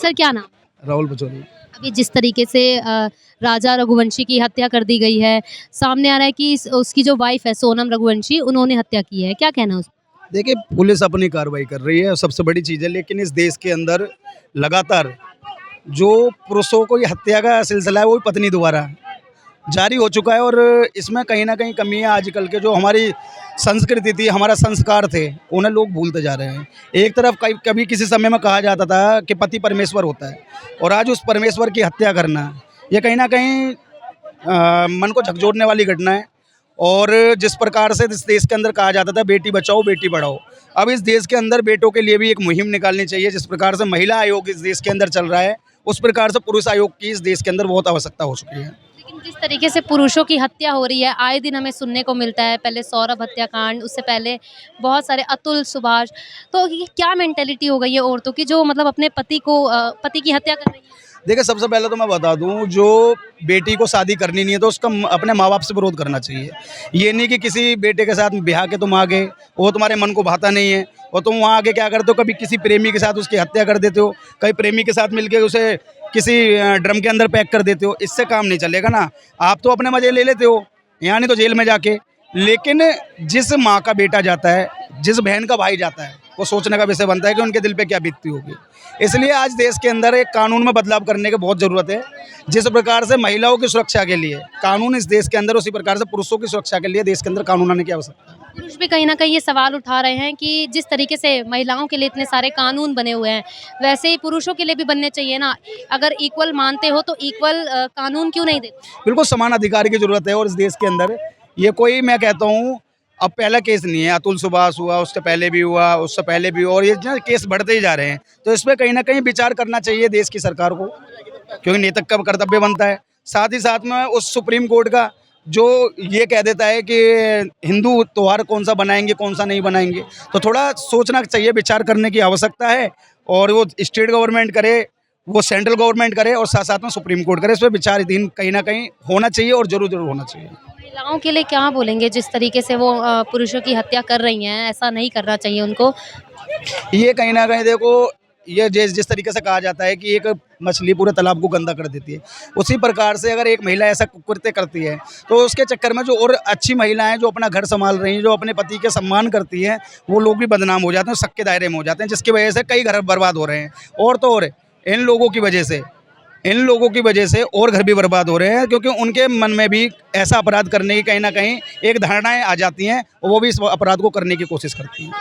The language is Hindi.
सर क्या नाम? राहुल पचौरी। अभी जिस तरीके से राजा रघुवंशी की हत्या कर दी गई है, सामने आ रहा है कि उसकी जो वाइफ है सोनम रघुवंशी, उन्होंने हत्या की है, क्या कहना है उस? देखिए, पुलिस अपनी कार्रवाई कर रही है, सबसे बड़ी चीज़ है, लेकिन इस देश के अंदर लगातार जो पुरुषों को ये हत्या का सिलसिला है वो भी पत्नी द्वारा जारी हो चुका है। और इसमें कहीं ना कहीं कमी है। आजकल के जो हमारी संस्कृति थी, हमारा संस्कार थे, उन्हें लोग भूलते जा रहे हैं। एक तरफ कभी किसी समय में कहा जाता था कि पति परमेश्वर होता है, और आज उस परमेश्वर की हत्या करना, ये कहीं ना कहीं मन को झकझोरने वाली घटना है। और जिस प्रकार से इस देश के अंदर कहा जाता था बेटी बचाओ बेटी पढ़ाओ, अब इस देश के अंदर बेटों के लिए भी एक मुहिम निकालनी चाहिए। जिस प्रकार से महिला आयोग इस देश के अंदर चल रहा है, उस प्रकार से पुरुष आयोग की इस देश के अंदर बहुत आवश्यकता हो चुकी है। लेकिन जिस तरीके से पुरुषों की हत्या हो रही है, आए दिन हमें सुनने को मिलता है, पहले सौरभ हत्याकांड, उससे पहले बहुत सारे अतुल, सुभाष, तो ये क्या मेंटेलिटी हो गई है औरतों की जो मतलब अपने पति की हत्या कर रही है? देखिए, सबसे पहले तो मैं बता दूं, जो बेटी को शादी करनी नहीं है तो उसका अपने माँ बाप से विरोध करना चाहिए। ये नहीं कि किसी बेटे के साथ ब्याह के तुम आगे, वो तुम्हारे मन को भाता नहीं है और तुम वहाँ आगे क्या करते हो, कभी किसी प्रेमी के साथ उसकी हत्या कर देते हो, कभी प्रेमी के साथ मिलकर उसे किसी ड्रम के अंदर पैक कर देते हो। इससे काम नहीं चलेगा ना। आप तो अपने मजे ले लेते हो, यहाँ नहीं तो जेल में जाके। लेकिन जिस माँ का बेटा जाता है, जिस बहन का भाई जाता है, वो सोचने का विषय बनता है कि उनके दिल पे क्या बीतती होगी। इसलिए आज देश के अंदर एक कानून में बदलाव करने की बहुत ज़रूरत है। जिस प्रकार से महिलाओं की सुरक्षा के लिए कानून इस देश के अंदर, उसी प्रकार से पुरुषों की सुरक्षा के लिए देश के अंदर कानून आने की आवश्यकता है। पुरुष भी कहीं न कहीं ये सवाल उठा रहे हैं कि जिस तरीके से महिलाओं के लिए इतने सारे कानून बने हुए हैं, वैसे ही पुरुषों के लिए भी बनने चाहिए ना। अगर इक्वल मानते हो तो इक्वल कानून क्यों नहीं देते? बिल्कुल समान अधिकार की ज़रूरत है। और इस देश के अंदर ये कोई, मैं कहता हूँ, अब पहला केस नहीं है। अतुल सुभाष हुआ, उससे पहले भी हुआ, उससे पहले भी हुआ, और ये जो केस बढ़ते ही जा रहे हैं। तो इस पर कहीं ना कहीं विचार करना चाहिए देश की सरकार को, क्योंकि नेतृत्व का कर्तव्य बनता है। साथ ही साथ में उस सुप्रीम कोर्ट का जो ये कह देता है कि हिंदू त्योहार कौन सा बनाएंगे कौन सा नहीं बनाएंगे, तो थोड़ा सोचना चाहिए, विचार करने की आवश्यकता है। और वो स्टेट गवर्नमेंट करे, वो सेंट्रल गवर्नमेंट करे, और साथ साथ में सुप्रीम कोर्ट करे। इस पर विचाराधीन कहीं ना कहीं होना चाहिए, और जरूर जरूर होना चाहिए। महिलाओं के लिए क्या बोलेंगे जिस तरीके से वो पुरुषों की हत्या कर रही हैं, ऐसा नहीं करना चाहिए उनको? ये कहीं ना कहीं देखो, ये जिस तरीके से कहा जाता है कि एक मछली पूरे तालाब को गंदा कर देती है, उसी प्रकार से अगर एक महिला ऐसा कृत्य करती है तो उसके चक्कर में जो और अच्छी महिलाएं जो अपना घर संभाल रही हैं, जो अपने पति के सम्मान करती हैं, वो लोग भी बदनाम हो जाते हैं, शक के दायरे में हो जाते हैं, जिसकी वजह से कई घर बर्बाद हो रहे हैं। और तो और इन लोगों की वजह से और घर भी बर्बाद हो रहे हैं, क्योंकि उनके मन में भी ऐसा अपराध करने की कहीं ना कहीं एक धारणाएं आ जाती हैं, और वो भी इस अपराध को करने की कोशिश करती हैं।